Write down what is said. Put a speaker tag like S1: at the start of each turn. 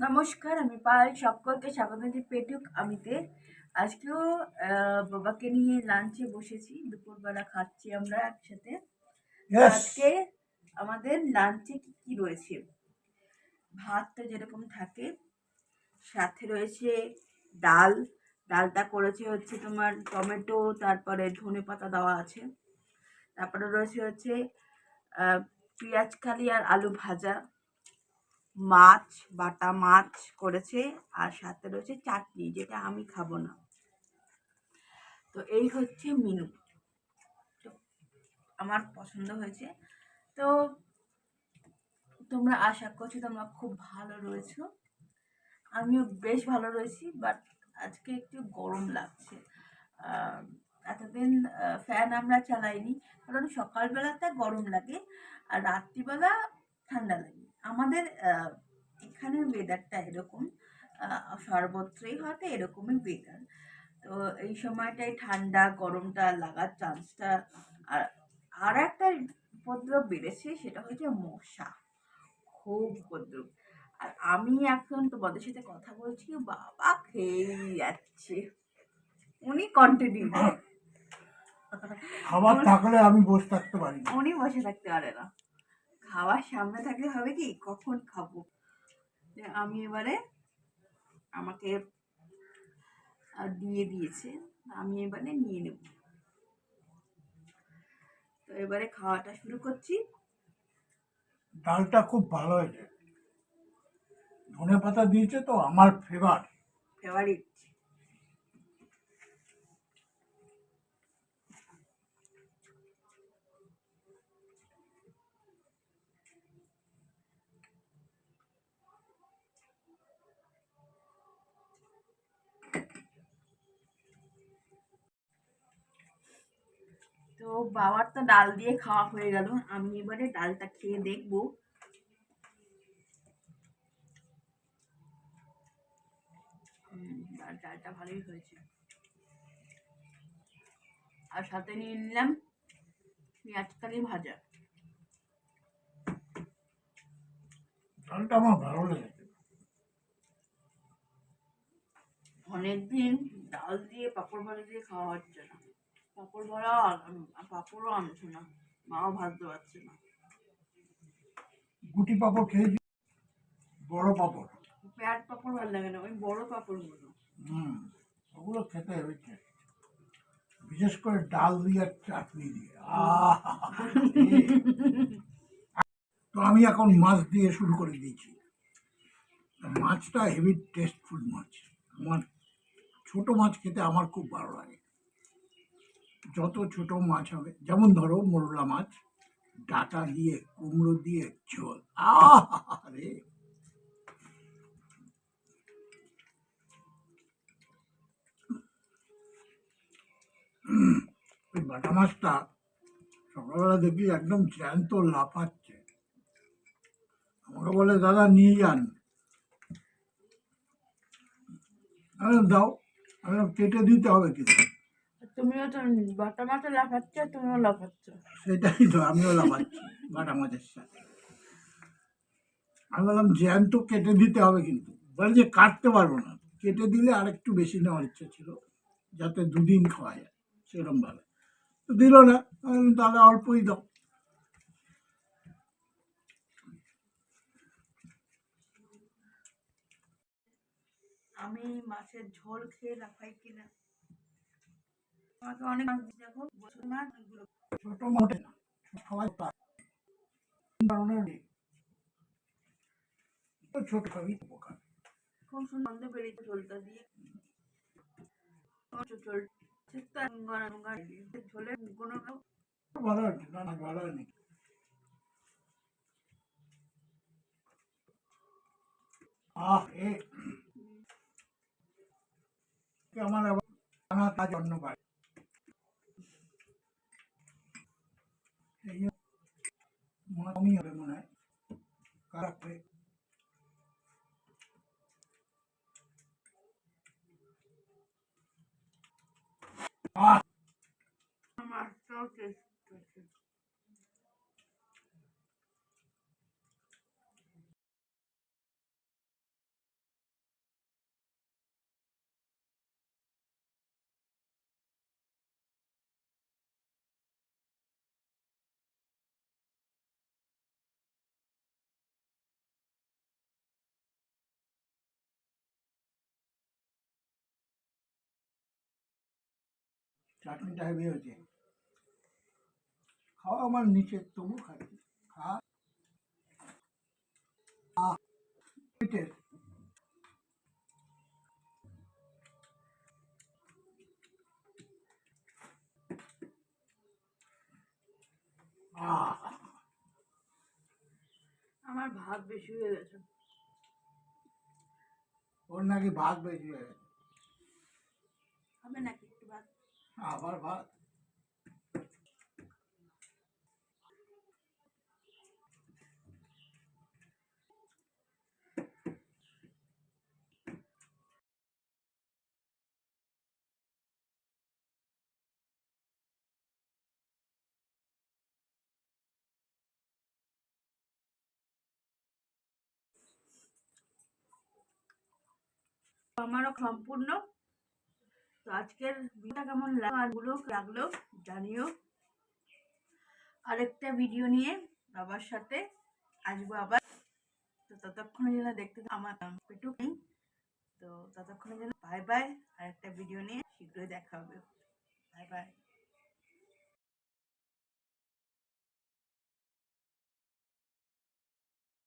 S1: নমস্কার, আমি পায়েল। সকলকে স্বাগত জানাচ্ছি পেটুক আমিতে। আজকেও বাবাকে নিয়ে লাঞ্চে বসেছি। দুপুরবেলা খাচ্ছি আমরা একসাথে।
S2: Yes.
S1: আজকে আমাদের লাঞ্চে কি কি রয়েছে? ভাতটা যেরকম থাকে, সাথে রয়েছে ডাল। ডালটা করেছে হচ্ছে তোমার টমেটো, তারপরে ধনেপাতা দেওয়া আছে। তারপরে রয়েছে পেঁয়াজ কালি আর আলু ভাজা, মাছ, বাটা মাছ করেছে, আর সাথে রয়েছে চাটনি, যেটা আমি খাবো না। তো এই হচ্ছে মেনু। তো আমার পছন্দ হয়েছে। তো তোমরা আশা করছি তোমরা খুব ভালো রয়েছো। আমিও বেশ ভালো রয়েছি, বাট আজকে একটু গরম লাগছে। আহ, এতদিন ফ্যান আমরা চালাইনি, কারণ সকালবেলাতে গরম লাগে আর রাত্রিবেলা ঠান্ডা লাগে। আমাদের এখানের ওয়েদারটা এরকম, সর্বত্রই হয়তো এরকমই ওয়েদার। তো এই সময়টাই ঠান্ডা গরমটা লাগার চান্সটা। আর আর একটা উপদ্রব বেড়েছে, সেটা হচ্ছে মশা। খুব উপদ্রব। আর আমি এখন তোমাদের সাথে কথা বলছি, বাবা খেয়েই যাচ্ছে। উনি কন্টিনিউ,
S2: খাবার থাকলে আমি বসে থাকতে পারি না।
S1: উনি বসে থাকতে পারে না। খাওয়ার সামনে থাকলে হবে কি, কখন খাবো। আমি এবারে আমাকে দিয়ে দিয়েছে, আমি এবারে নিয়ে নেব। তো এবারে খাওয়াটা শুরু করছি।
S2: ডালটা খুব ভালো হয়েছে, ধনে পাতা দিয়েছে তো আমার
S1: ফেভারিট। তো বাবার তো ডাল দিয়ে খাওয়া হয়ে গেল, আমি এবারে ডালটা খেয়ে দেখবো। ডালটা ভালোই হয়েছে। আর সাথে নিয়ে নিলাম পেঁয়াজ কালি ভাজা।
S2: ডালটা আমার ভালো লেগেছে।
S1: অনেকদিন ডাল দিয়ে পাঁপড় ভাজা দিয়ে খাওয়া হচ্ছে না। পাঁপড়ও আনছে না, মাও ভাজতে পারছে না।
S2: গুটি পাঁপড় খেয়েছি, বড় পাঁপড়।
S1: পেঁয়াজ পাঁপড় ভালো লাগে না, ওই বড় পাঁপড়গুলো।
S2: ওগুলো খেতে হয়েছে, বিশেষ করে ডাল দিয়ে আর চাটনি দিয়ে। তো আমি এখন মাছ দিয়ে শুরু করে দিয়েছি। মাছটা হেভি টেস্টফুল মাছ। আমার ছোট মাছ খেতে আমার খুব ভালো লাগে। যত ছোট মাছ হবে, যেমন ধরো মোরলা মাছ, ডাটা দিয়ে কুমড়ো দিয়ে ঝোল, আরে ওই বাটা মাছটা সকালবেলা দেখি একদম জ্যান্ত লাফাচ্ছে। আমাকে বলে, দাদা নিয়ে যান। আমি দাও, আমি কেটে দিতে হবে কিন্তু।
S1: তুমিও তো বাটা মাছে লাফাচ্ছ, তুমিও লাফাচ্ছ।
S2: সেটাই তো, আমিও লাফাচ্ছি বাটা মাছের সাথে। আমি বললাম জ্যান্ত কেটে দিতে হবে কিন্তু। বলে যে কাটতে পারবো না, কেটে দিলে আর একটু বেশি নেওয়ার ইচ্ছে ছিল, যাতে দুদিন খাওয়া যায় সেরকম ভাবে। তো দিল না, আমি বললাম, তাহলে অল্পই দাও।
S1: আমি মাছের ঝোল খেয়ে লাফাই কিনা, আমাকে অনেক মাছ দিচ্ছে, দেখো বছর মাছ গুলো।
S2: ছোট মোটে না, সবাই পায়। ধরনের নেই, তো ছোট সবই উপকার।
S1: খুব সুন্দর গন্ধ বেরিয়েছে ঝোলটা দিয়ে। ঝোল ঝোলের কোনো
S2: ভালো হয়েছে, না না ভালো হয়নি। এ আমার আবার নানা কাজ অন্য পায়, এই কমই হবে মনে হয়, খারাপ হয়ে।
S1: মাছটাও টেস্ট আছে।
S2: চাটনিটা হেভি হয়েছে। খাওয়া আমার নিচে, তবু খাচ্ছি। খা। টেস্ট।
S1: আমার ভাত বেশি হয়ে গেছে।
S2: ওর নাকি ভাত বেশি হয়ে গেছে।
S1: হবে নাকি একটু ভাত?
S2: আবার ভাত।
S1: আমারও সম্পূর্ণ। তো আজকের ভিডিওটা কেমন লাগলো জানিও। আরেকটা ভিডিও নিয়ে বাবার সাথে আসবো আবার। তো ততক্ষণে যেন দেখতে আমার পেটুক নেই। তো ততক্ষণে যেন বাই বাই। আরেকটা ভিডিও নিয়ে শীঘ্রই দেখা হবে। Bye bye.